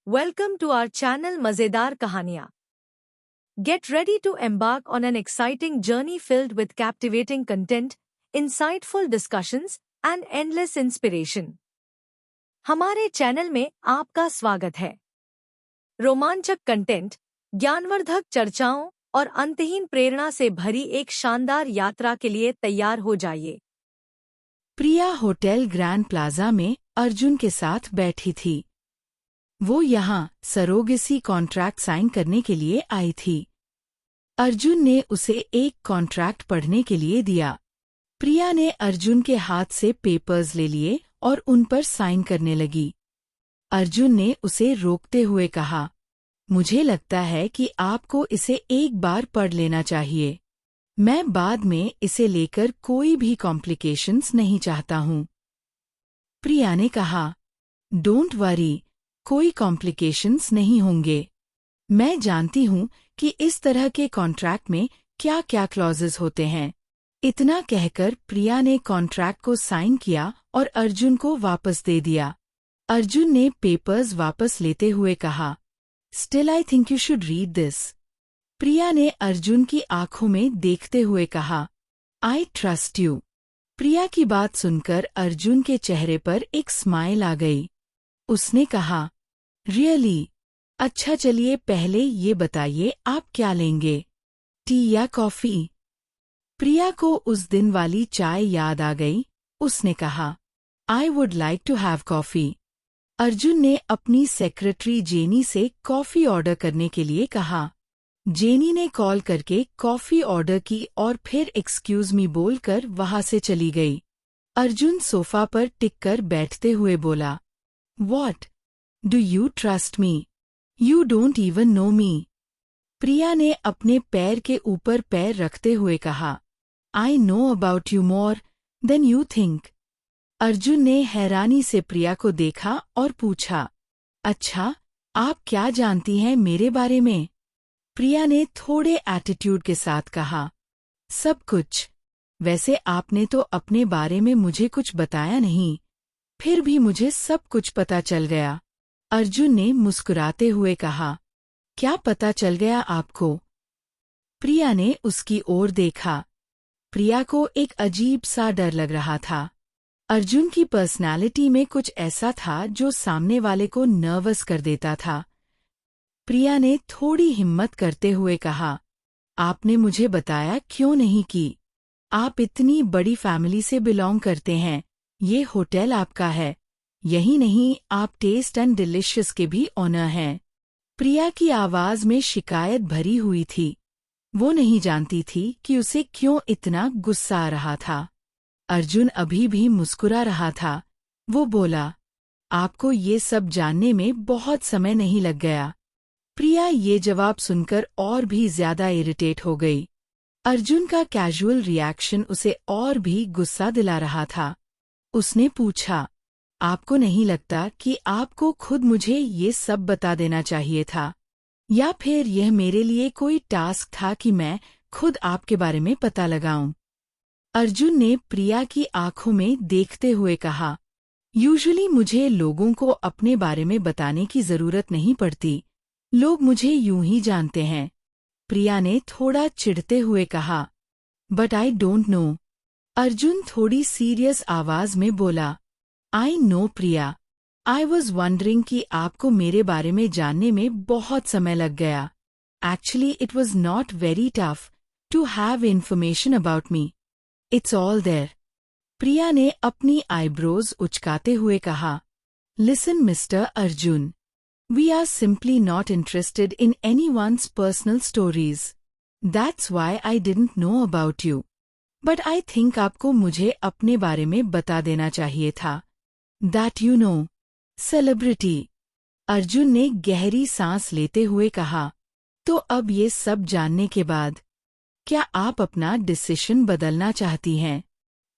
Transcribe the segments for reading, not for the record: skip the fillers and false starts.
Welcome to our channel मजेदार कहानियाँ. Get ready to embark on an exciting journey filled with captivating content, insightful discussions, and endless inspiration. हमारे channel में आपका स्वागत है. रोमांचक कंटेंट, ज्ञानवर्धक चर्चाओं और अंतहीन प्रेरणा से भरी एक शानदार यात्रा के लिए तैयार हो जाइए. प्रिया होटल ग्रैंड प्लाजा में अर्जुन के साथ बैठी थी. वो यहाँ सरोगेसी कॉन्ट्रैक्ट साइन करने के लिए आई थी. अर्जुन ने उसे एक कॉन्ट्रैक्ट पढ़ने के लिए दिया. प्रिया ने अर्जुन के हाथ से पेपर्स ले लिए और उन पर साइन करने लगी. अर्जुन ने उसे रोकते हुए कहा, मुझे लगता है कि आपको इसे एक बार पढ़ लेना चाहिए. मैं बाद में इसे लेकर कोई भी कॉम्प्लिकेशंस नहीं चाहता हूँ. प्रिया ने कहा, डोंट वरी, कोई कॉम्प्लिकेशंस नहीं होंगे. मैं जानती हूँ कि इस तरह के कॉन्ट्रैक्ट में क्या क्या क्लॉजेस होते हैं. इतना कहकर प्रिया ने कॉन्ट्रैक्ट को साइन किया और अर्जुन को वापस दे दिया. अर्जुन ने पेपर्स वापस लेते हुए कहा, still I think you should read this. Priya ने अर्जुन की आंखों में देखते हुए कहा, आई ट्रस्ट यू. प्रिया की बात सुनकर अर्जुन के चेहरे पर एक स्माइल आ गई. उसने कहा, रियली? अच्छा, चलिए पहले ये बताइए आप क्या लेंगे, टी या कॉफी? प्रिया को उस दिन वाली चाय याद आ गई. उसने कहा, I would like to have coffee. Arjun ने अपनी सेक्रेटरी जेनी से कॉफी ऑर्डर करने के लिए कहा. जेनी ने कॉल करके कॉफी ऑर्डर की और फिर एक्सक्यूज मी बोलकर वहां से चली गई. अर्जुन सोफा पर टिककर बैठते हुए बोला, what? Do you trust me? You don't even know me. Priya ने अपने पैर के ऊपर पैर रखते हुए कहा, I know about you more than you think. Arjun ने हैरानी से प्रिया को देखा और पूछा, अच्छा, आप क्या जानती हैं मेरे बारे में? प्रिया ने थोड़े एटीट्यूड के साथ कहा, सब कुछ. वैसे आपने तो अपने बारे में मुझे कुछ बताया नहीं, फिर भी मुझे सब कुछ पता चल गया. अर्जुन ने मुस्कुराते हुए कहा, क्या पता चल गया आपको? प्रिया ने उसकी ओर देखा. प्रिया को एक अजीब सा डर लग रहा था. अर्जुन की पर्सनालिटी में कुछ ऐसा था जो सामने वाले को नर्वस कर देता था. प्रिया ने थोड़ी हिम्मत करते हुए कहा, आपने मुझे बताया क्यों नहीं कि आप इतनी बड़ी फैमिली से बिलोंग करते हैं. ये होटल आपका है. यही नहीं, आप टेस्ट एंड डिलिशियस के भी ऑनर हैं. प्रिया की आवाज में शिकायत भरी हुई थी. वो नहीं जानती थी कि उसे क्यों इतना गुस्सा आ रहा था. अर्जुन अभी भी मुस्कुरा रहा था. वो बोला, आपको ये सब जानने में बहुत समय नहीं लग गया. प्रिया ये जवाब सुनकर और भी ज्यादा इरिटेट हो गई. अर्जुन का कैजुअल रिएक्शन उसे और भी गुस्सा दिला रहा था. उसने पूछा, आपको नहीं लगता कि आपको खुद मुझे ये सब बता देना चाहिए था? या फिर यह मेरे लिए कोई टास्क था कि मैं खुद आपके बारे में पता लगाऊं? अर्जुन ने प्रिया की आंखों में देखते हुए कहा, यूजुअली मुझे लोगों को अपने बारे में बताने की जरूरत नहीं पड़ती. लोग मुझे यूं ही जानते हैं. प्रिया ने थोड़ा चिढ़ते हुए कहा, but I don't know. Arjun थोड़ी सीरियस आवाज में बोला, I know Priya. I was wondering कि आपको मेरे बारे में जानने में बहुत समय लग गया. Actually it was not very tough to have information about me. It's all there. Priya ने अपनी आईब्रोज उचकाते हुए कहा, listen mister Arjun, we are simply not interested in anyone's personal stories. That's why I didn't know about you. But I think आपको मुझे अपने बारे में बता देना चाहिए था. That you know, celebrity. Arjun ने गहरी सांस लेते हुए कहा, तो अब ये सब जानने के बाद क्या आप अपना डिसीजन बदलना चाहती हैं?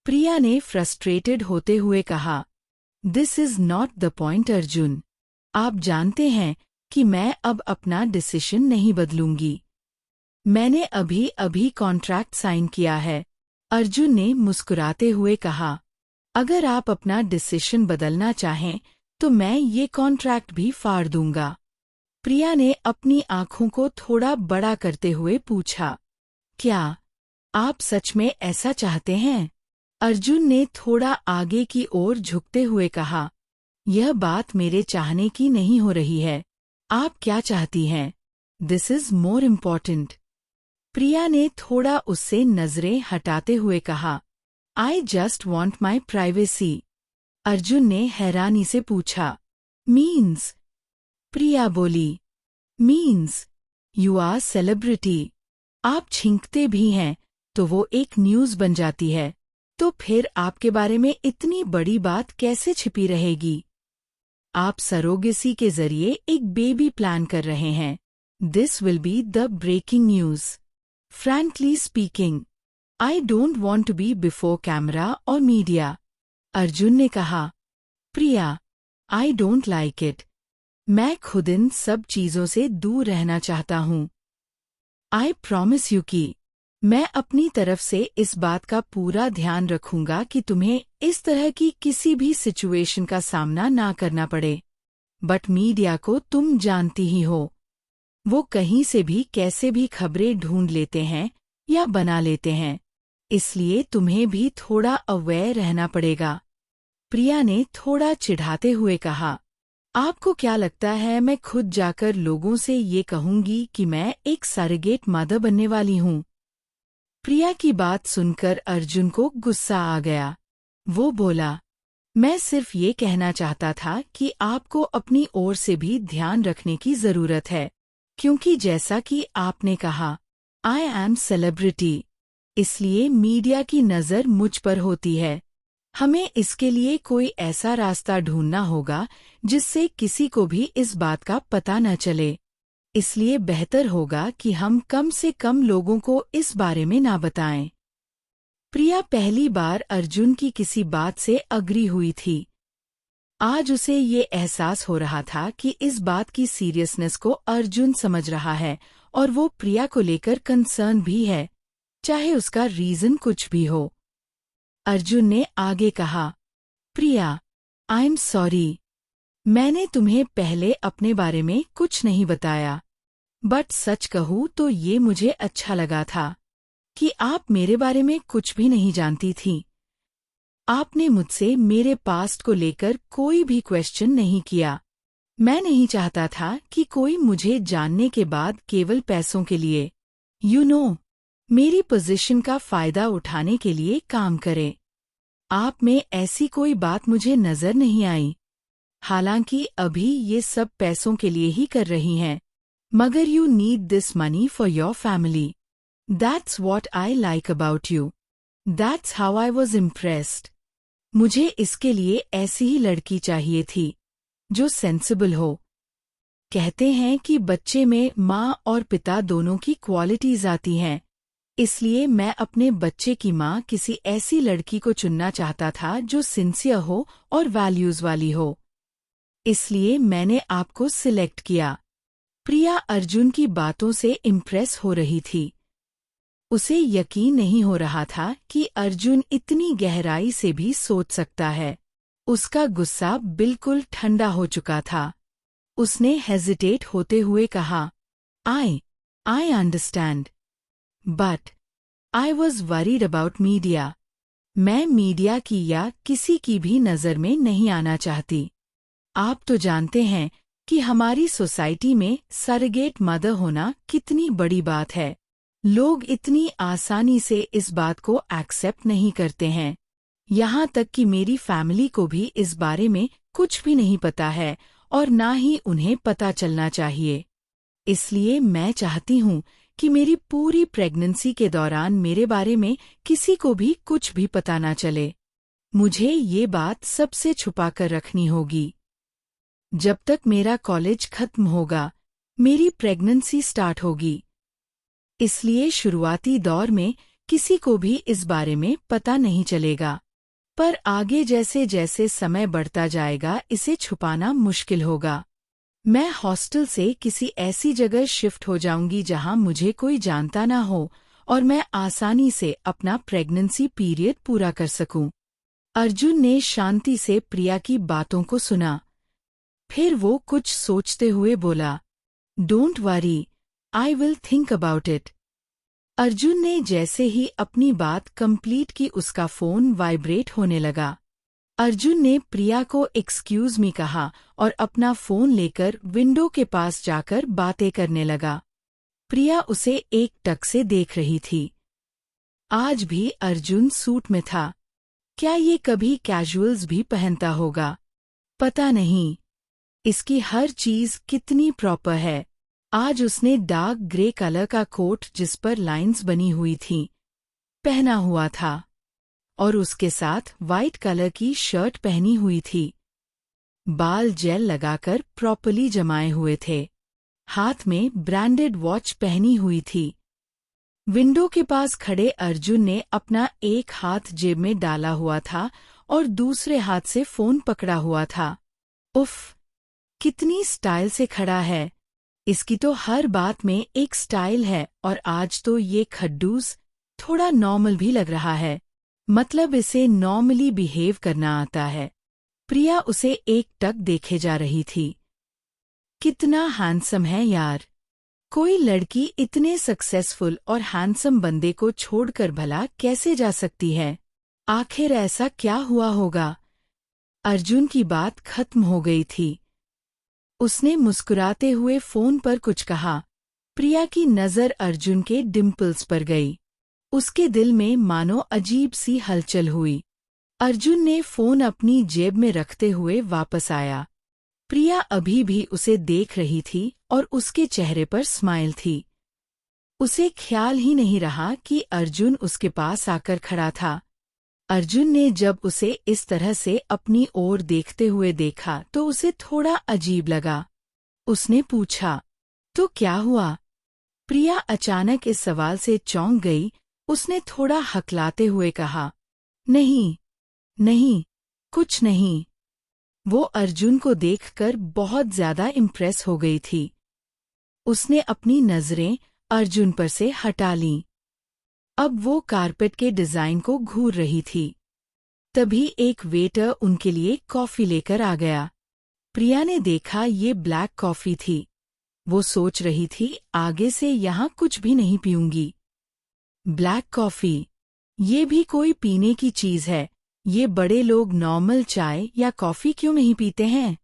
प्रिया ने फ्रस्ट्रेटेड होते हुए कहा, this is not the point Arjun. आप जानते हैं कि मैं अब अपना डिसीजन नहीं बदलूंगी. मैंने अभी अभी कॉन्ट्रैक्ट साइन किया है. अर्जुन ने मुस्कुराते हुए कहा, अगर आप अपना डिसीजन बदलना चाहें तो मैं ये कॉन्ट्रैक्ट भी फाड़ दूंगा। प्रिया ने अपनी आंखों को थोड़ा बड़ा करते हुए पूछा, क्या आप सच में ऐसा चाहते हैं? अर्जुन ने थोड़ा आगे की ओर झुकते हुए कहा, यह बात मेरे चाहने की नहीं हो रही है। आप क्या चाहती हैं? This is more important. Priya ने थोड़ा उससे नजरें हटाते हुए कहा, I just want my privacy. Arjun ने हैरानी से पूछा, मीन्स? प्रिया बोली, मीन्स यू आर सेलिब्रिटी। आप छींकते भी हैं तो वो एक न्यूज़ बन जाती है, तो फिर आपके बारे में इतनी बड़ी बात कैसे छिपी रहेगी? आप सरोगेसी के जरिए एक बेबी प्लान कर रहे हैं। This will be the breaking news. Frankly speaking, I don't want to be before camera और मीडिया। अर्जुन ने कहा, Priya, I don't like it. मैं खुद इन सब चीजों से दूर रहना चाहता हूँ। आई प्रॉमिस यू कि मैं अपनी तरफ से इस बात का पूरा ध्यान रखूंगा कि तुम्हें इस तरह की किसी भी सिचुएशन का सामना ना करना पड़े। बट मीडिया को तुम जानती ही हो, वो कहीं से भी कैसे भी खबरें ढूंढ लेते हैं या बना लेते हैं, इसलिए तुम्हें भी थोड़ा अवेयर रहना पड़ेगा। प्रिया ने थोड़ा चिढ़ाते हुए कहा, आपको क्या लगता है मैं खुद जाकर लोगों से ये कहूंगी कि मैं एक सरोगेट मदर बनने वाली हूँ? प्रिया की बात सुनकर अर्जुन को गुस्सा आ गया। वो बोला, मैं सिर्फ ये कहना चाहता था कि आपको अपनी ओर से भी ध्यान रखने की जरूरत है, क्योंकि जैसा कि आपने कहा, आई एम सेलिब्रिटी, इसलिए मीडिया की नज़र मुझ पर होती है। हमें इसके लिए कोई ऐसा रास्ता ढूंढना होगा जिससे किसी को भी इस बात का पता न चले। इसलिए बेहतर होगा कि हम कम से कम लोगों को इस बारे में ना बताएं। प्रिया पहली बार अर्जुन की किसी बात से अग्री हुई थी। आज उसे ये एहसास हो रहा था कि इस बात की सीरियसनेस को अर्जुन समझ रहा है और वो प्रिया को लेकर कंसर्न भी है, चाहे उसका रीजन कुछ भी हो। अर्जुन ने आगे कहा, प्रिया, आई एम सॉरी, मैंने तुम्हें पहले अपने बारे में कुछ नहीं बताया, बट सच कहूँ तो ये मुझे अच्छा लगा था कि आप मेरे बारे में कुछ भी नहीं जानती थीं। आपने मुझसे मेरे पास्ट को लेकर कोई भी क्वेश्चन नहीं किया। मैं नहीं चाहता था कि कोई मुझे जानने के बाद केवल पैसों के लिए, मेरी पोजीशन का फायदा उठाने के लिए काम करे। आप में ऐसी कोई बात मुझे नजर नहीं आई। हालांकि अभी ये सब पैसों के लिए ही कर रही हैं, मगर you need this money for your family. That's what I like about you. That's how I was impressed. मुझे इसके लिए ऐसी ही लड़की चाहिए थी, जो सेंसिबल हो। कहते हैं कि बच्चे में माँ और पिता दोनों की क्वालिटीज आती हैं, इसलिए मैं अपने बच्चे की माँ किसी ऐसी लड़की को चुनना चाहता था जो सिंसियर हो और वैल्यूज वाली हो। इसलिए मैंने आपको सिलेक्ट किया। प्रिया अर्जुन की बातों से इम्प्रेस हो रही थी। उसे यकीन नहीं हो रहा था कि अर्जुन इतनी गहराई से भी सोच सकता है। उसका गुस्सा बिल्कुल ठंडा हो चुका था। उसने हेजिटेट होते हुए कहा, I understand, but I was worried about media. मैं मीडिया की या किसी की भी नज़र में नहीं आना चाहती। आप तो जानते हैं कि हमारी सोसाइटी में सरोगेट मदर होना कितनी बड़ी बात है। लोग इतनी आसानी से इस बात को एक्सेप्ट नहीं करते हैं। यहाँ तक कि मेरी फैमिली को भी इस बारे में कुछ भी नहीं पता है और ना ही उन्हें पता चलना चाहिए। इसलिए मैं चाहती हूँ कि मेरी पूरी प्रेगनेंसी के दौरान मेरे बारे में किसी को भी कुछ भी पता ना चले। मुझे ये बात सबसे छुपा कर रखनी होगी। जब तक मेरा कॉलेज खत्म होगा, मेरी प्रेगनेंसी स्टार्ट होगी। इसलिए शुरुआती दौर में किसी को भी इस बारे में पता नहीं चलेगा, पर आगे जैसे जैसे समय बढ़ता जाएगा इसे छुपाना मुश्किल होगा। मैं हॉस्टल से किसी ऐसी जगह शिफ्ट हो जाऊंगी जहां मुझे कोई जानता ना हो और मैं आसानी से अपना प्रेगनेंसी पीरियड पूरा कर सकूं। अर्जुन ने शांति से प्रिया की बातों को सुना, फिर वो कुछ सोचते हुए बोला, don't worry, I will think about it. Arjun ने जैसे ही अपनी बात कंप्लीट की उसका फोन वाइब्रेट होने लगा। अर्जुन ने प्रिया को एक्सक्यूज मी कहा और अपना फोन लेकर विंडो के पास जाकर बातें करने लगा। प्रिया उसे एक टक से देख रही थी। आज भी अर्जुन सूट में था। क्या ये कभी कैजुअल्स भी पहनता होगा? पता नहीं। इसकी हर चीज कितनी प्रॉपर है। आज उसने डार्क ग्रे कलर का कोट जिस पर लाइंस बनी हुई थीं, पहना हुआ था और उसके साथ वाइट कलर की शर्ट पहनी हुई थी। बाल जेल लगाकर प्रॉपर्ली जमाए हुए थे। हाथ में ब्रांडेड वॉच पहनी हुई थी। विंडो के पास खड़े अर्जुन ने अपना एक हाथ जेब में डाला हुआ था और दूसरे हाथ से फोन पकड़ा हुआ था। उफ, कितनी स्टाइल से खड़ा है। इसकी तो हर बात में एक स्टाइल है और आज तो ये खड्डूस थोड़ा नॉर्मल भी लग रहा है। मतलब इसे नॉर्मली बिहेव करना आता है। प्रिया उसे एक टक देखे जा रही थी। कितना हैंडसम है यार। कोई लड़की इतने सक्सेसफुल और हैंडसम बंदे को छोड़कर भला कैसे जा सकती है? आखिर ऐसा क्या हुआ होगा? अर्जुन की बात खत्म हो गई थी। उसने मुस्कुराते हुए फोन पर कुछ कहा। प्रिया की नजर अर्जुन के डिम्पल्स पर गई। उसके दिल में मानो अजीब सी हलचल हुई। अर्जुन ने फोन अपनी जेब में रखते हुए वापस आया। प्रिया अभी भी उसे देख रही थी और उसके चेहरे पर स्माइल थी। उसे ख्याल ही नहीं रहा कि अर्जुन उसके पास आकर खड़ा था। अर्जुन ने जब उसे इस तरह से अपनी ओर देखते हुए देखा तो उसे थोड़ा अजीब लगा। उसने पूछा, तो क्या हुआ? प्रिया अचानक इस सवाल से चौंक गई। उसने थोड़ा हकलाते हुए कहा, नहीं, नहीं, कुछ नहीं। वो अर्जुन को देखकर बहुत ज्यादा इम्प्रेस हो गई थी। उसने अपनी नजरें अर्जुन पर से हटा लीं। अब वो कारपेट के डिजाइन को घूर रही थी। तभी एक वेटर उनके लिए कॉफी लेकर आ गया। प्रिया ने देखा ये ब्लैक कॉफी थी। वो सोच रही थी आगे से यहाँ कुछ भी नहीं पीऊंगी। ब्लैक कॉफी, ये भी कोई पीने की चीज है। ये बड़े लोग नॉर्मल चाय या कॉफी क्यों नहीं पीते हैं?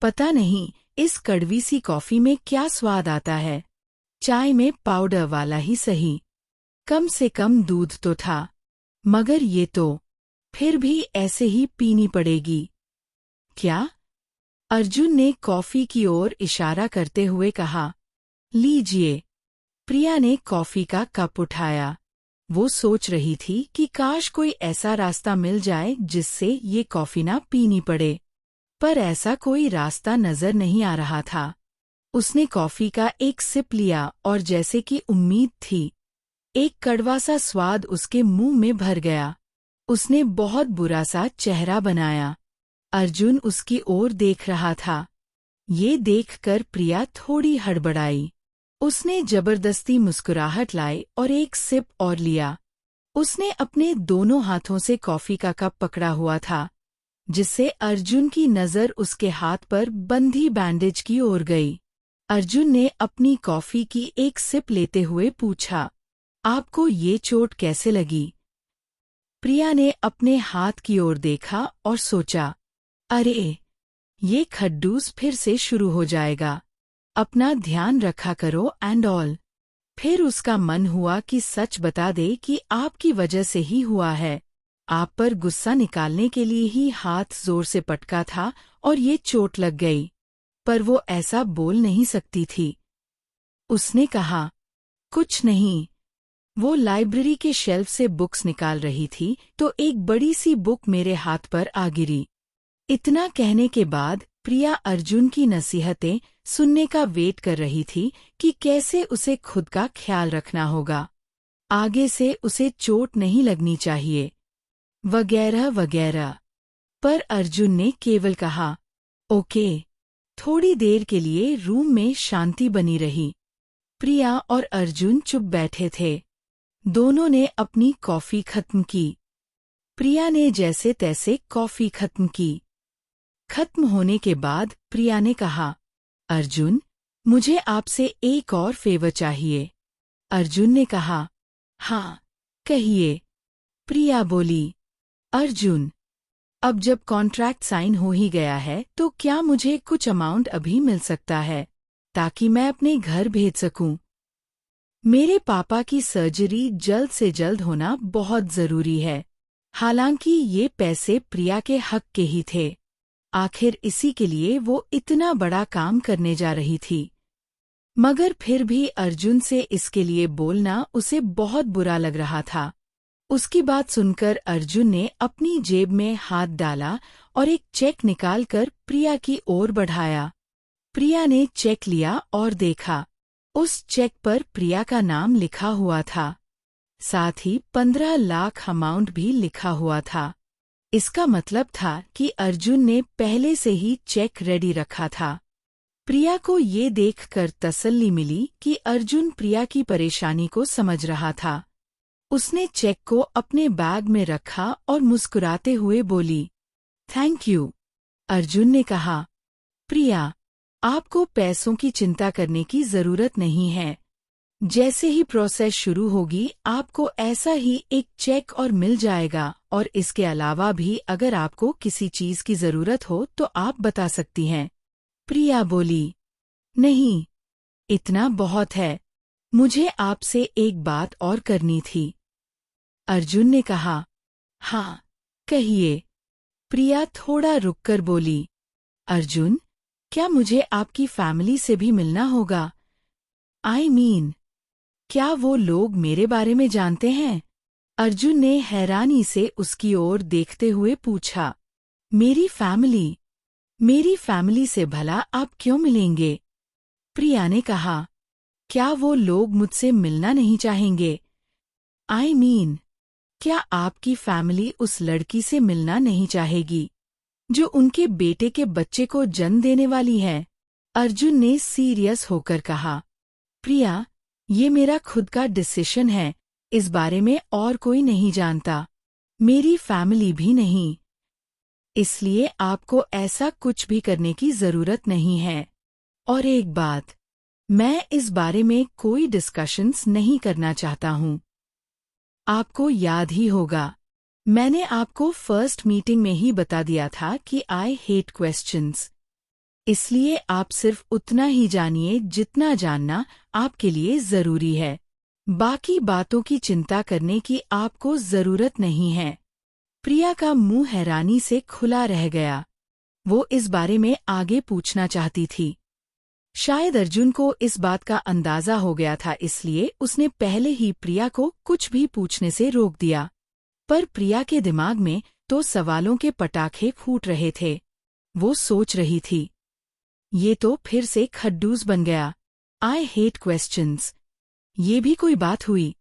पता नहीं इस कड़वी सी कॉफी में क्या स्वाद आता है। चाय में पाउडर वाला ही सही, कम से कम दूध तो था, मगर ये तो फिर भी ऐसे ही पीनी पड़ेगी। क्या? अर्जुन ने कॉफी की ओर इशारा करते हुए कहा। लीजिए। प्रिया ने कॉफी का कप उठाया। वो सोच रही थी कि काश कोई ऐसा रास्ता मिल जाए जिससे ये कॉफी ना पीनी पड़े, पर ऐसा कोई रास्ता नजर नहीं आ रहा था। उसने कॉफी का एक सिप लिया और जैसे कि उम्मीद थी, एक कड़वा सा स्वाद उसके मुंह में भर गया। उसने बहुत बुरा सा चेहरा बनाया। अर्जुन उसकी ओर देख रहा था। ये देखकर प्रिया थोड़ी हड़बड़ाई। उसने जबरदस्ती मुस्कुराहट लाई और एक सिप और लिया। उसने अपने दोनों हाथों से कॉफी का कप पकड़ा हुआ था, जिससे अर्जुन की नजर उसके हाथ पर बंधी बैंडेज की ओर गई। अर्जुन ने अपनी कॉफी की एक सिप लेते हुए पूछा, आपको ये चोट कैसे लगी? प्रिया ने अपने हाथ की ओर देखा और सोचा, अरे, ये खड्डूस फिर से शुरू हो जाएगा। अपना ध्यान रखा करो एंड ऑल। फिर उसका मन हुआ कि सच बता दे कि आपकी वजह से ही हुआ है। आप पर गुस्सा निकालने के लिए ही हाथ जोर से पटका था और ये चोट लग गई, पर वो ऐसा बोल नहीं सकती थी। उसने कहा, कुछ नहीं। वो लाइब्रेरी के शेल्फ से बुक्स निकाल रही थी तो एक बड़ी सी बुक मेरे हाथ पर आ गिरी। इतना कहने के बाद प्रिया अर्जुन की नसीहतें सुनने का वेट कर रही थी कि कैसे उसे खुद का ख्याल रखना होगा, आगे से उसे चोट नहीं लगनी चाहिए, वगैरह वगैरह। पर अर्जुन ने केवल कहा, ओके। थोड़ी देर के लिए रूम में शांति बनी रही। प्रिया और अर्जुन चुप बैठे थे। दोनों ने अपनी कॉफी खत्म की। प्रिया ने जैसे तैसे कॉफी खत्म की। खत्म होने के बाद प्रिया ने कहा, अर्जुन, मुझे आपसे एक और फेवर चाहिए। अर्जुन ने कहा, हाँ, कहिए। प्रिया बोली, अर्जुन, अब जब कॉन्ट्रैक्ट साइन हो ही गया है तो क्या मुझे कुछ अमाउंट अभी मिल सकता है ताकि मैं अपने घर भेज सकूं? मेरे पापा की सर्जरी जल्द से जल्द होना बहुत जरूरी है। हालांकि ये पैसे प्रिया के हक के ही थे। आखिर इसी के लिए वो इतना बड़ा काम करने जा रही थी। मगर फिर भी अर्जुन से इसके लिए बोलना उसे बहुत बुरा लग रहा था। उसकी बात सुनकर अर्जुन ने अपनी जेब में हाथ डाला और एक चेक निकालकर प्रिया की ओर बढ़ाया। प्रिया ने चेक लिया और देखा, उस चेक पर प्रिया का नाम लिखा हुआ था। साथ ही 15 लाख अमाउंट भी लिखा हुआ था। इसका मतलब था कि अर्जुन ने पहले से ही चेक रेडी रखा था। प्रिया को ये देखकर तसल्ली मिली कि अर्जुन प्रिया की परेशानी को समझ रहा था। उसने चेक को अपने बैग में रखा और मुस्कुराते हुए बोली, थैंक यू। अर्जुन ने कहा, प्रिया, आपको पैसों की चिंता करने की जरूरत नहीं है। जैसे ही प्रोसेस शुरू होगी आपको ऐसा ही एक चेक और मिल जाएगा, और इसके अलावा भी अगर आपको किसी चीज की जरूरत हो तो आप बता सकती हैं। प्रिया बोली, नहीं, इतना बहुत है। मुझे आपसे एक बात और करनी थी। अर्जुन ने कहा, हाँ, कहिए। प्रिया थोड़ा रुककर बोली, अर्जुन, क्या मुझे आपकी फैमिली से भी मिलना होगा? आई मीन, क्या वो लोग मेरे बारे में जानते हैं? अर्जुन ने हैरानी से उसकी ओर देखते हुए पूछा, मेरी फैमिली से भला आप क्यों मिलेंगे? प्रिया ने कहा, क्या वो लोग मुझसे मिलना नहीं चाहेंगे? आई मीन, क्या आपकी फैमिली उस लड़की से मिलना नहीं चाहेगी जो उनके बेटे के बच्चे को जन्म देने वाली है? अर्जुन ने सीरियस होकर कहा, प्रिया, ये मेरा खुद का डिसीजन है। इस बारे में और कोई नहीं जानता, मेरी फैमिली भी नहीं। इसलिए आपको ऐसा कुछ भी करने की जरूरत नहीं है। और एक बात, मैं इस बारे में कोई डिस्कशंस नहीं करना चाहता हूँ। आपको याद ही होगा, मैंने आपको फर्स्ट मीटिंग में ही बता दिया था कि आई हेट क्वेश्चंस। इसलिए आप सिर्फ उतना ही जानिए जितना जानना आपके लिए जरूरी है। बाकी बातों की चिंता करने की आपको जरूरत नहीं है। प्रिया का मुंह हैरानी से खुला रह गया। वो इस बारे में आगे पूछना चाहती थी। शायद अर्जुन को इस बात का अंदाजा हो गया था, इसलिए उसने पहले ही प्रिया को कुछ भी पूछने से रोक दिया। पर प्रिया के दिमाग में तो सवालों के पटाखे फूट रहे थे। वो सोच रही थी, ये तो फिर से खड्डूस बन गया। आई हेट क्वेश्चंस, ये भी कोई बात हुई?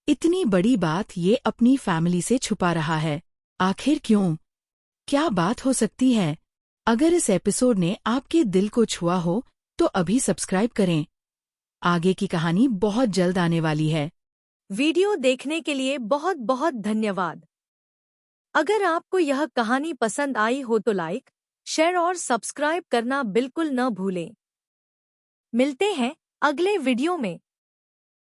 इतनी बड़ी बात ये अपनी फैमिली से छुपा रहा है, आखिर क्यों? क्या बात हो सकती है? अगर इस एपिसोड ने आपके दिल को छुआ हो तो अभी सब्सक्राइब करें। आगे की कहानी बहुत जल्द आने वाली है। वीडियो देखने के लिए बहुत बहुत धन्यवाद। अगर आपको यह कहानी पसंद आई हो तो लाइक, शेयर और सब्सक्राइब करना बिल्कुल न भूलें। मिलते हैं अगले वीडियो में।